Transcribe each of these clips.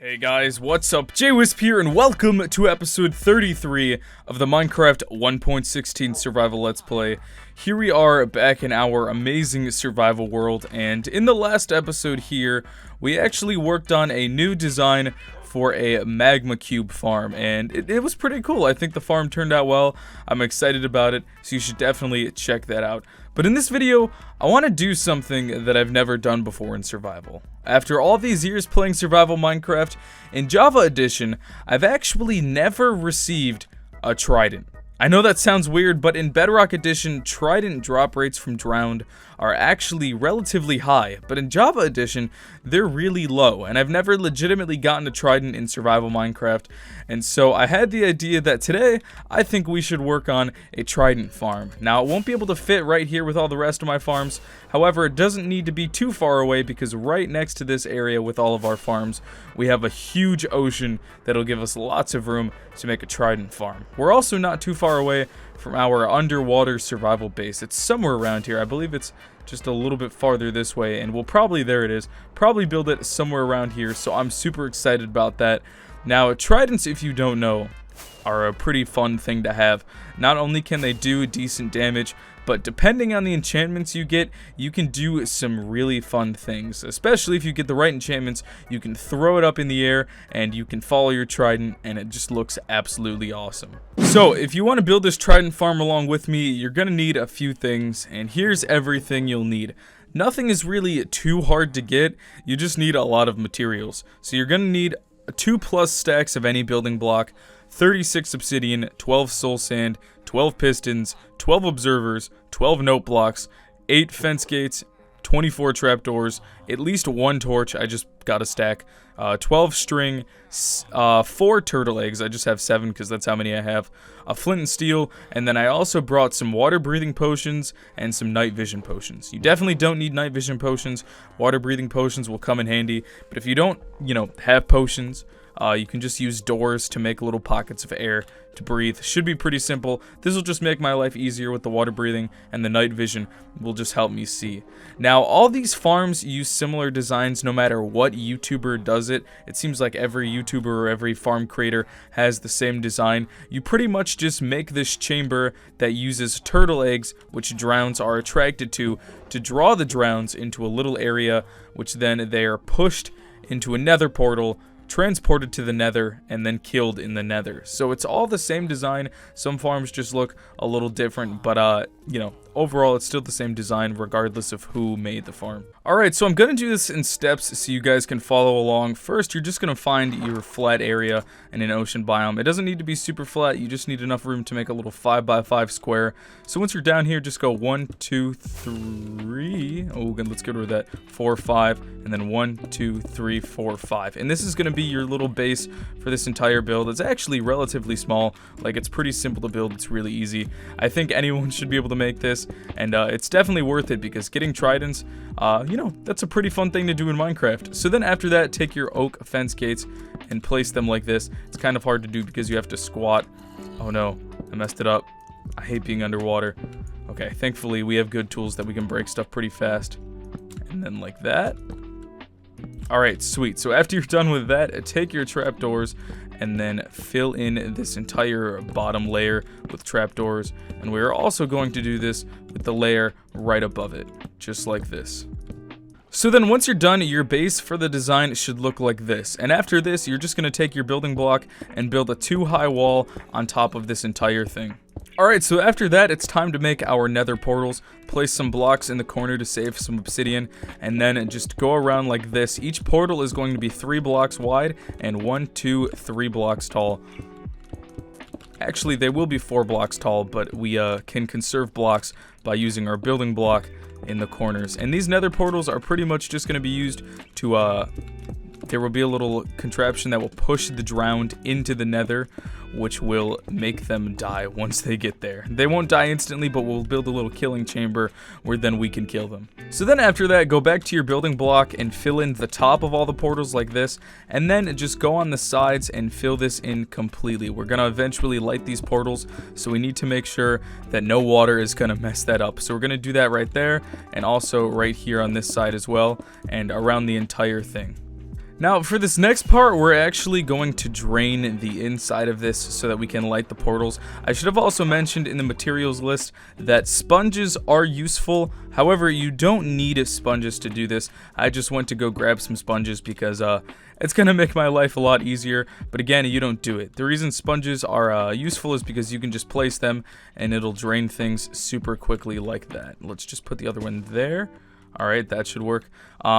Hey guys, what's up? JWhisp here, and welcome to episode 33 of the Minecraft 1.16 Survival Let's Play. Here we are back in our amazing survival world, and in the last episode here, we actually worked on a new design for a magma cube farm, and it was pretty cool. I think the farm turned out well. I'm excited about it, so you should definitely check that out. But in this video, I want to do something that I've never done before in survival. After all these years playing survival Minecraft, in Java Edition, I've actually never received a Trident. I know that sounds weird, but in Bedrock Edition, Trident drop rates from Drowned are actually relatively high, but in Java Edition, they're really low, and I've never legitimately gotten a Trident in survival Minecraft, and so I had the idea that today, I think we should work on a Trident farm. Now, it won't be able to fit right here with all the rest of my farms, however, it doesn't need to be too far away, because right next to this area with all of our farms, we have a huge ocean that'll give us lots of room to make a Trident farm. We're also not too far away from our underwater survival base. It's somewhere around here. I believe it's just a little bit farther this way, and we'll probably, there it is, probably build it somewhere around here, so I'm super excited about that. Now, Tridents, if you don't know, are a pretty fun thing to have. Not only can they do decent damage, but depending on the enchantments you get, you can do some really fun things. Especially if you get the right enchantments, you can throw it up in the air and you can follow your Trident, and it just looks absolutely awesome. So if you want to build this Trident farm along with me, you're going to need a few things, and here's everything you'll need. Nothing is really too hard to get, you just need a lot of materials. So you're going to need 2+ stacks of any building block, 36 obsidian, 12 soul sand, 12 pistons, 12 observers, 12 note blocks, 8 fence gates, 24 trapdoors, at least 1 torch, I just got a stack, 12 string, 4 turtle eggs, I just have 7 because that's how many I have, a flint and steel, and then I also brought some water breathing potions and some night vision potions. You definitely don't need night vision potions. Water breathing potions will come in handy, but if you don't, have potions, you can just use doors to make little pockets of air to breathe. Should be pretty simple. This will just make my life easier with the water breathing, and the night vision will just help me see. Now, all these farms use similar designs no matter what YouTuber does it. It seems like every YouTuber or every farm creator has the same design. You pretty much just make this chamber that uses turtle eggs, which drowns are attracted to draw the drowns into a little area, which then they are pushed into a nether portal, transported to the nether, and then killed in the nether. So it's all the same design. Some farms just look a little different, but overall it's still the same design regardless of who made the farm. Alright, so I'm gonna do this in steps so you guys can follow along. First, you're just gonna find your flat area in an ocean biome. It doesn't need to be super flat, you just need enough room to make a little 5x5 square. So once you're down here, just go 1, 2, 3, let's get rid of that, 4, 5, and then 1, 2, 3, 4, 5. And this is gonna be your little base for this entire build. It's actually relatively small, like it's pretty simple to build, it's really easy. I think anyone should be able to make this, and it's definitely worth it because getting tridents, that's a pretty fun thing to do in Minecraft. So then after that, take your oak fence gates and place them like this. It's kind of hard to do because you have to squat. Oh no, I messed it up. I hate being underwater. Okay, thankfully we have good tools that we can break stuff pretty fast. And then like that. Alright, sweet. So after you're done with that, take your trapdoors and then fill in this entire bottom layer with trapdoors. And we're also going to do this with the layer right above it, just like this. So then once you're done, your base for the design should look like this. And after this, you're just going to take your building block and build a 2-high wall on top of this entire thing. Alright, so after that, it's time to make our nether portals. Place some blocks in the corner to save some obsidian, and then just go around like this. Each portal is going to be 3 blocks wide and 1, 2, 3 blocks tall. Actually, they will be 4 blocks tall, but we can conserve blocks by using our building block in the corners. And these nether portals are pretty much just going to be used to, there will be a little contraption that will push the drowned into the nether, which will make them die once they get there. They won't die instantly, but we'll build a little killing chamber where then we can kill them. So then after that, go back to your building block and fill in the top of all the portals like this, and then just go on the sides and fill this in completely. We're gonna eventually light these portals, so we need to make sure that no water is gonna mess that up. So we're gonna do that right there, and also right here on this side as well, and around the entire thing. Now, for this next part, we're actually going to drain the inside of this so that we can light the portals. I should have also mentioned in the materials list that sponges are useful. However, you don't need sponges to do this. I just went to go grab some sponges because it's going to make my life a lot easier. But again, you don't do it. The reason sponges are useful is because you can just place them and it'll drain things super quickly like that. Let's just put the other one there. Alright, that should work.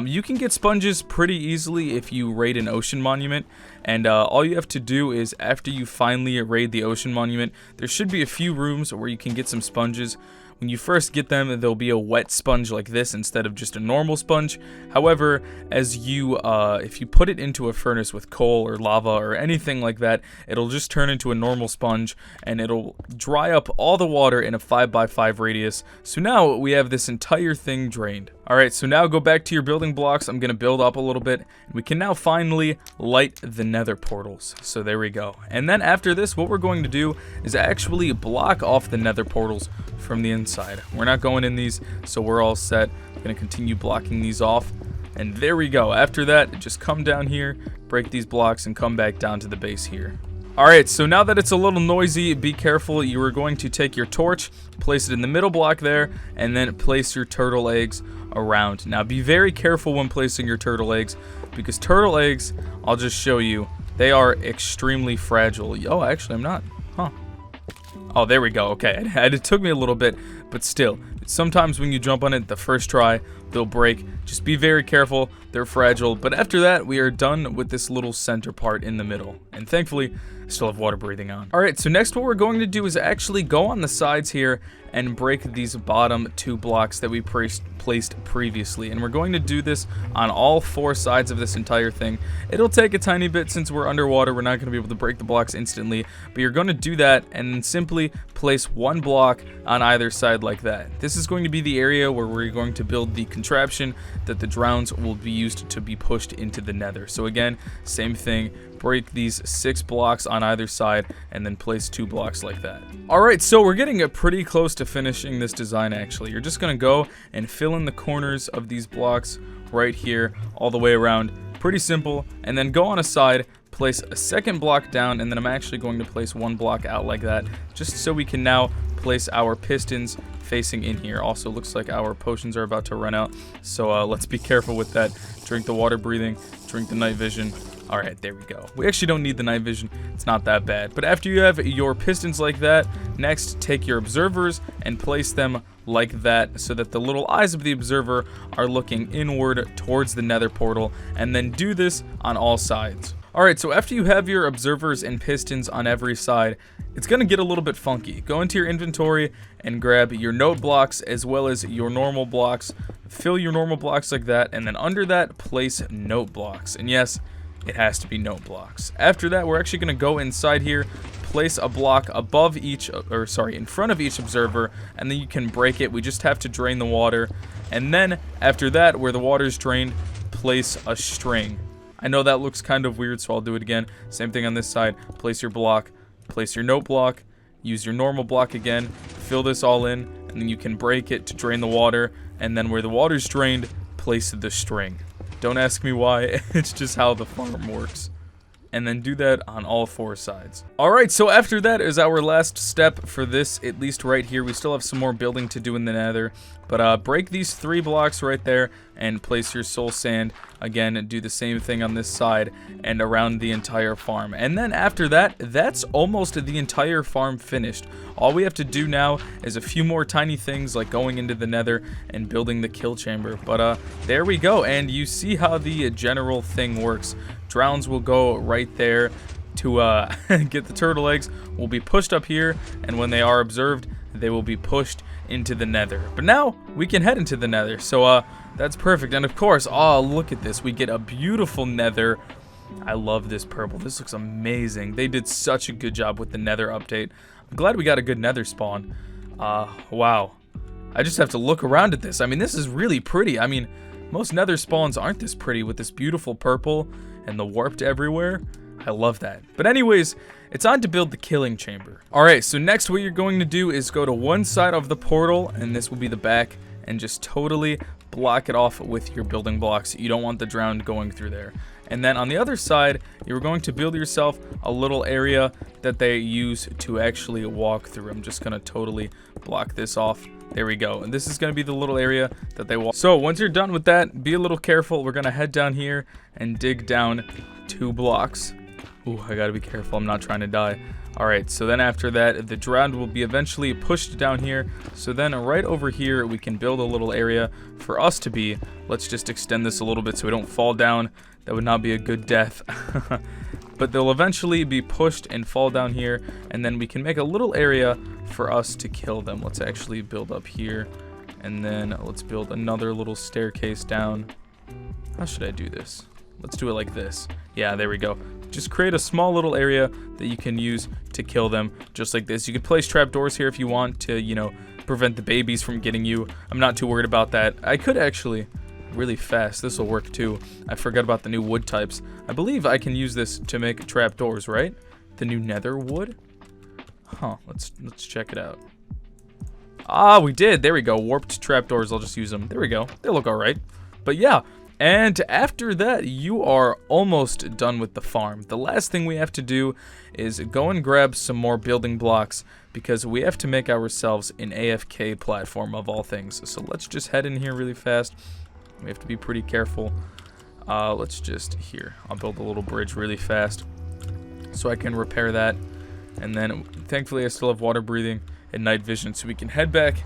You can get sponges pretty easily if you raid an ocean monument, and all you have to do is, after you finally raid the ocean monument, there should be a few rooms where you can get some sponges. When you first get them, there'll be a wet sponge like this instead of just a normal sponge. However, as you, if you put it into a furnace with coal or lava or anything like that, it'll just turn into a normal sponge and it'll dry up all the water in a 5x5 radius. So now we have this entire thing drained. Alright, so now go back to your building blocks. I'm going to build up a little bit. We can now finally light the nether portals. So there we go. And then after this, what we're going to do is actually block off the nether portals from the inside. We're not going in these, so we're all set. I'm going to continue blocking these off. And there we go. After that, just come down here, break these blocks, and come back down to the base here. Alright, so now that it's a little noisy, be careful. You are going to take your torch, place it in the middle block there, and then place your turtle eggs around. Now be very careful when placing your turtle eggs, because turtle eggs, I'll just show you, they are extremely fragile. Oh, actually I'm not. Huh. Oh, there we go. Okay, it took me a little bit, but still, sometimes when you jump on it the first try, they'll break. Just be very careful. They're fragile. But after that, we are done with this little center part in the middle. And thankfully, I still have water breathing on. Alright, so next what we're going to do is actually go on the sides here and break these bottom 2 blocks that we placed previously. And we're going to do this on all 4 sides of this entire thing. It'll take a tiny bit since we're underwater. We're not going to be able to break the blocks instantly. But you're going to do that and then simply place 1 block on either side like that. This is going to be the area where we're going to build the contraption that the drowns will be used to be pushed into the nether. So again, same thing. Break these 6 blocks on either side and then place 2 blocks like that. Alright, so we're getting pretty close to finishing this design actually. You're just going to go and fill in the corners of these blocks right here all the way around. Pretty simple. And then go on a side, place a second block down, and then I'm actually going to place 1 block out like that just so we can now place our pistons facing in here. Also looks like our potions are about to run out, so let's be careful with that. Drink the water breathing, drink the night vision. Alright, there we go. We actually don't need the night vision. It's not that bad. But after you have your pistons like that, next take your observers and place them like that so that the little eyes of the observer are looking inward towards the nether portal, and then do this on all sides. Alright, so after you have your observers and pistons on every side, it's going to get a little bit funky. Go into your inventory and grab your note blocks as well as your normal blocks. Fill your normal blocks like that, and then under that, place note blocks. And yes, it has to be note blocks. After that, we're actually going to go inside here, place a block above each, in front of each observer, and then you can break it. We just have to drain the water. And then after that, where the water is drained, place a string. I know that looks kind of weird, so I'll do it again. Same thing on this side. Place your block, place your note block, use your normal block again, fill this all in, and then you can break it to drain the water. And then where the water's drained, place the string. Don't ask me why, it's just how the farm works. And then do that on all 4 sides. Alright, so after that is our last step for this, at least right here. We still have some more building to do in the nether. But break these 3 blocks right there and place your soul sand. Again, do the same thing on this side and around the entire farm. And then after that, that's almost the entire farm finished. All we have to do now is a few more tiny things like going into the nether and building the kill chamber. But there we go, and you see how the general thing works. Drowns will go right there to get the turtle eggs, will be pushed up here, and when they are observed, they will be pushed into the nether. But now we can head into the nether, so that's perfect. And of course, oh, look at this, we get a beautiful nether. I love this purple. This looks amazing. They did such a good job with the nether update. I'm glad we got a good nether spawn. Wow, I just have to look around at this. I mean, this is really pretty. I mean, most nether spawns aren't this pretty with this beautiful purple and the warped everywhere. I love that. But anyways, it's on to build the killing chamber. Alright, so next what you're going to do is go to one side of the portal, and this will be the back, and just totally block it off with your building blocks. You don't want the drowned going through there. And then on the other side, you're going to build yourself a little area that they use to actually walk through. I'm just going to totally block this off. There we go. And this is going to be the little area that they walk. So once you're done with that, be a little careful. We're going to head down here and dig down 2 blocks. Ooh, I got to be careful. I'm not trying to die. Alright, so then after that, the drowned will be eventually pushed down here. So then right over here, we can build a little area for us to be. Let's just extend this a little bit so we don't fall down. That would not be a good death. But they'll eventually be pushed and fall down here. And then we can make a little area for us to kill them. Let's actually build up here. And then let's build another little staircase down. How should I do this? Let's do it like this. Yeah, there we go. Just create a small little area that you can use to kill them, just like this. You could place trapdoors here if you want to, you know, prevent the babies from getting you. I'm not too worried about that. I could actually, really fast, this will work too. I forgot about the new wood types. I believe I can use this to make trapdoors, right? The new nether wood? Huh, let's check it out. Ah, we did. There we go. Warped trapdoors. I'll just use them. There we go. They look all right. But yeah. And after that, you are almost done with the farm. The last thing we have to do is go and grab some more building blocks because we have to make ourselves an AFK platform of all things. So let's just head in here really fast. We have to be pretty careful. Let's just, here, I'll build a little bridge really fast so I can repair that. And then, thankfully, I still have water breathing and night vision so we can head back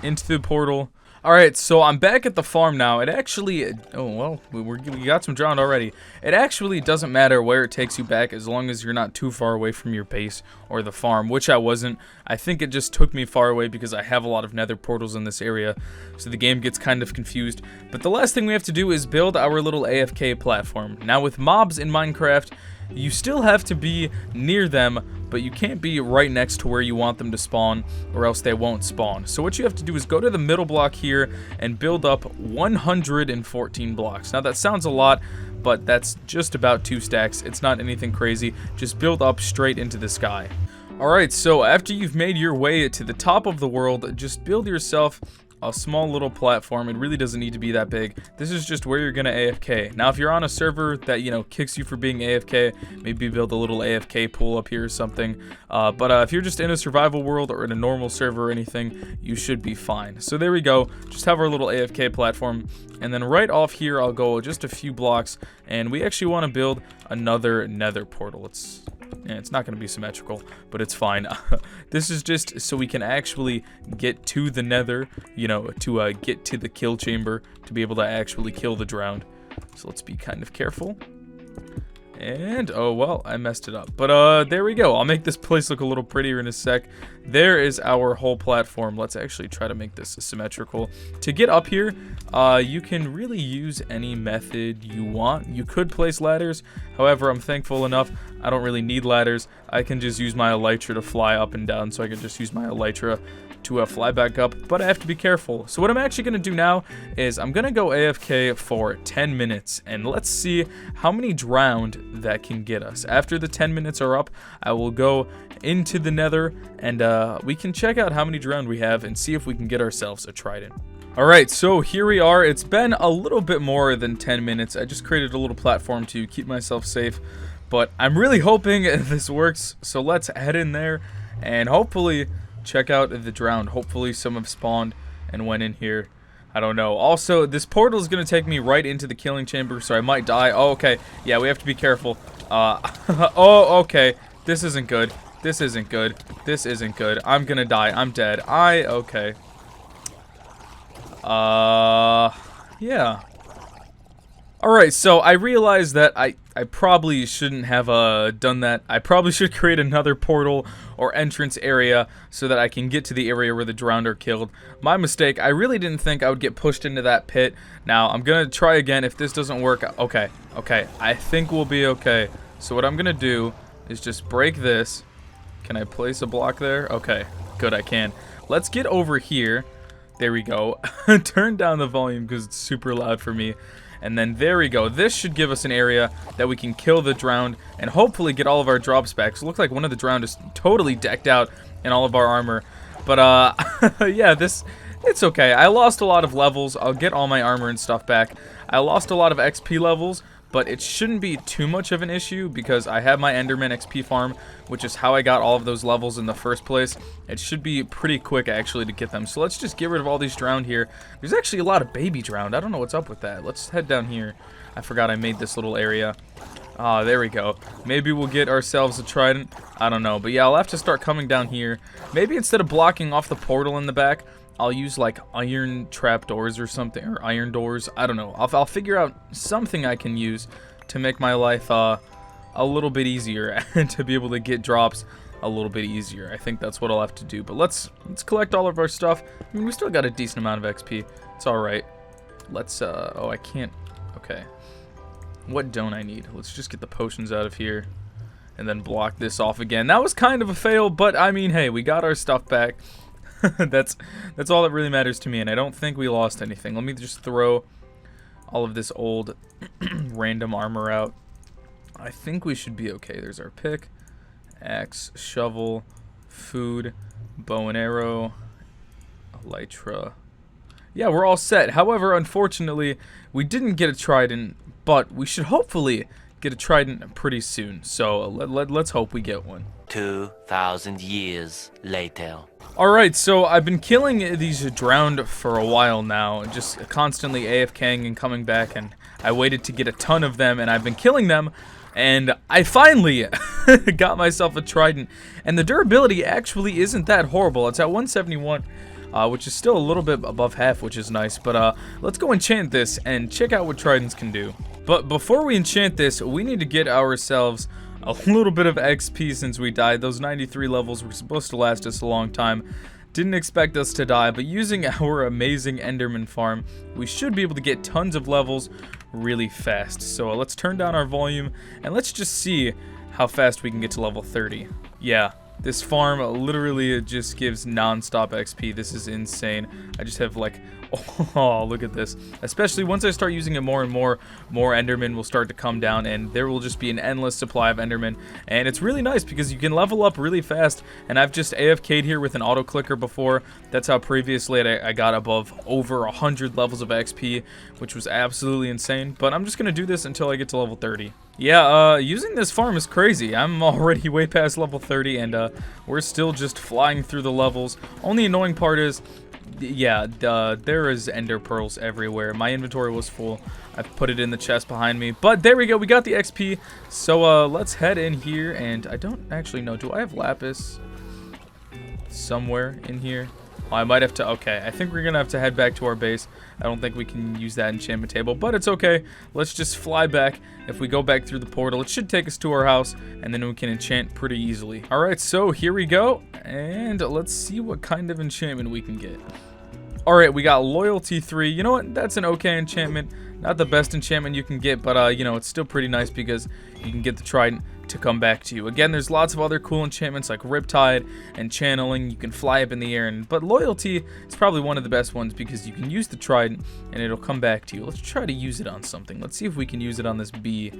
into the portal. Alright, so I'm back at the farm now. It actually, oh, well, we got some drowned already. It actually doesn't matter where it takes you back as long as you're not too far away from your base or the farm, which I wasn't. I think it just took me far away because I have a lot of nether portals in this area, so the game gets kind of confused. But the last thing we have to do is build our little AFK platform. Now, with mobs in Minecraft, you still have to be near them, but you can't be right next to where you want them to spawn, or else they won't spawn. So what you have to do is go to the middle block here and build up 114 blocks. Now that sounds a lot, but that's just about 2 stacks. It's not anything crazy. Just build up straight into the sky. Alright, so after you've made your way to the top of the world, just build yourself a small little platform. It really doesn't need to be that big. This is just where you're gonna AFK. Now, if you're on a server that, you know, kicks you for being AFK, maybe build a little AFK pool up here or something. But if you're just in a survival world or in a normal server or anything, you should be fine. So there we go. Just have our little AFK platform. And then right off here, I'll go just a few blocks. And we actually want to build another nether portal. It's not going to be symmetrical, but it's fine. This is just so we can actually get to the nether, you know, to get to the kill chamber, to be able to actually kill the drowned. So let's be kind of careful. And, oh, well, I messed it up. But, there we go. I'll make this place look a little prettier in a sec. There is our whole platform. Let's actually try to make this symmetrical. To get up here, you can really use any method you want. You could place ladders. However, I'm thankful enough. I don't really need ladders. I can just use my elytra to fly up and down. So I can just use my elytra to fly back up, but I have to be careful. So what I'm actually going to do now is I'm going to go AFK for 10 minutes, and let's see how many drowned that can get us. After the 10 minutes are up, I will go into the nether, and we can check out how many drowned we have and see if we can get ourselves a trident. Alright, so here we are. It's been a little bit more than 10 minutes. I just created a little platform to keep myself safe, but I'm really hoping this works, so let's head in there and hopefully check out the drowned. Hopefully some have spawned and went in here. I don't know. Also, this portal is going to take me right into the killing chamber, so I might die. Oh, okay. Yeah, we have to be careful. Oh, okay. This isn't good. This isn't good. This isn't good. I'm going to die. I'm dead. Okay. Yeah. Alright, so I realized that I probably shouldn't have done that. I probably should create another portal or entrance area so that I can get to the area where the drowned are killed. My mistake. I really didn't think I would get pushed into that pit. Now, I'm going to try again. If this doesn't work, okay. I think we'll be okay. So what I'm going to do is just break this. Can I place a block there? Okay, good, I can. Let's get over here. There we go. Turn down the volume because it's super loud for me. And then there we go. This should give us an area that we can kill the drowned and hopefully get all of our drops back. So it looks like one of the drowned is totally decked out in all of our armor. But, yeah, it's okay. I lost a lot of levels. I'll get all my armor and stuff back. I lost a lot of XP levels, but it shouldn't be too much of an issue because I have my Enderman XP farm, which is how I got all of those levels in the first place. It should be pretty quick actually to get them. So let's just get rid of all these drowned here. There's actually a lot of baby drowned. I don't know what's up with that. Let's head down here. I forgot I made this little area. Ah, there we go. Maybe we'll get ourselves a trident. I don't know. But yeah, I'll have to start coming down here. Maybe instead of blocking off the portal in the back, I'll use like iron trapdoors or something, or iron doors. I don't know. I'll figure out something I can use to make my life a little bit easier and to be able to get drops a little bit easier. I think that's what I'll have to do. But let's collect all of our stuff. I mean, we still got a decent amount of XP. It's all right. Let's oh, I can't. Okay. What don't I need? Let's just get the potions out of here and then block this off again. That was kind of a fail, but I mean, hey, we got our stuff back. That's all that really matters to me, and I don't think we lost anything. Let me just throw all of this old random armor out. I think we should be okay. There's our pick, axe, shovel, food, bow and arrow, elytra. Yeah, we're all set. However, unfortunately, we didn't get a trident, but we should hopefully get a trident pretty soon. So let's hope we get one. 2,000 years later. Alright, so I've been killing these drowned for a while now, just constantly AFKing and coming back, and I waited to get a ton of them, and I've been killing them, and I finally got myself a trident, and the durability actually isn't that horrible. It's at 171, which is still a little bit above half, which is nice, but let's go enchant this and check out what tridents can do. But before we enchant this, we need to get ourselves a little bit of XP since we died. Those 93 levels were supposed to last us a long time. Didn't expect us to die, but using our amazing Enderman farm, we should be able to get tons of levels really fast. So let's turn down our volume and let's just see how fast we can get to level 30. Yeah, this farm literally just gives non-stop XP. This is insane. I just have like, oh, look at this. Especially once I start using it more and more Endermen will start to come down, and there will just be an endless supply of Endermen. And it's really nice because you can level up really fast, and I've just AFK'd here with an auto clicker before. That's how previously I got above over 100 levels of XP, which was absolutely insane. But I'm just going to do this until I get to level 30. Yeah, using this farm is crazy. I'm already way past level 30, and we're still just flying through the levels. Only annoying part is, yeah, there is ender pearls everywhere. My inventory was full. I've put it in the chest behind me. But there we go. We got the XP. So let's head in here. And I don't actually know. Do I have lapis somewhere in here? Oh, I might have to. Okay, I think we're going to have to head back to our base. I don't think we can use that enchantment table, but it's okay. Let's just fly back. If we go back through the portal, it should take us to our house, and then we can enchant pretty easily. All right, so here we go, and let's see what kind of enchantment we can get. All right, we got loyalty 3. You know what? That's an okay enchantment. Not the best enchantment you can get, but you know, it's still pretty nice because you can get the trident to come back to you. Again, there's lots of other cool enchantments like Riptide and Channeling. You can fly up in the air, but Loyalty is probably one of the best ones because you can use the trident and it'll come back to you. Let's try to use it on something. Let's see if we can use it on this bee.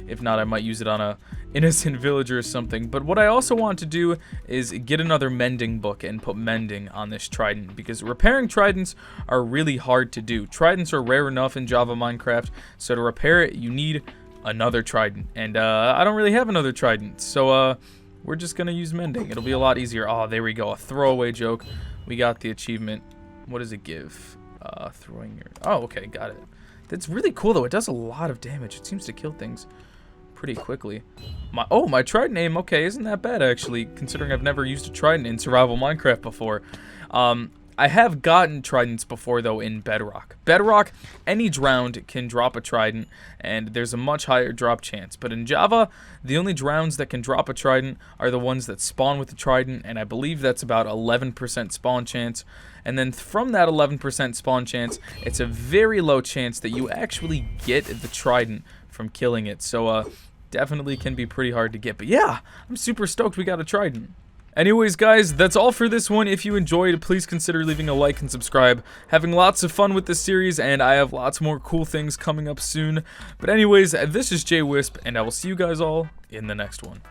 If not, I might use it on a innocent villager or something. But what I also want to do is get another mending book and put mending on this trident, because repairing tridents are really hard to do. Tridents are rare enough in Java Minecraft, so to repair it, you need another trident. And I don't really have another trident, so we're just going to use mending. It'll be a lot easier. Oh, there we go. A throwaway joke. We got the achievement. What does it give? Throwing your... Oh, okay, got it. That's really cool, though. It does a lot of damage. It seems to kill things pretty quickly. My trident aim, okay, isn't that bad actually, considering I've never used a trident in survival Minecraft before. I have gotten tridents before though in Bedrock. Bedrock, any drowned can drop a trident and there's a much higher drop chance. But in Java, the only drowns that can drop a trident are the ones that spawn with the trident, and I believe that's about 11% spawn chance. And then from that 11% spawn chance, it's a very low chance that you actually get the trident from killing it. So definitely can be pretty hard to get. But yeah, I'm super stoked we got a trident. Anyways, guys, that's all for this one. If you enjoyed, please consider leaving a like and subscribe. Having lots of fun with this series, and I have lots more cool things coming up soon. But anyways, this is JWhisp, and I will see you guys all in the next one.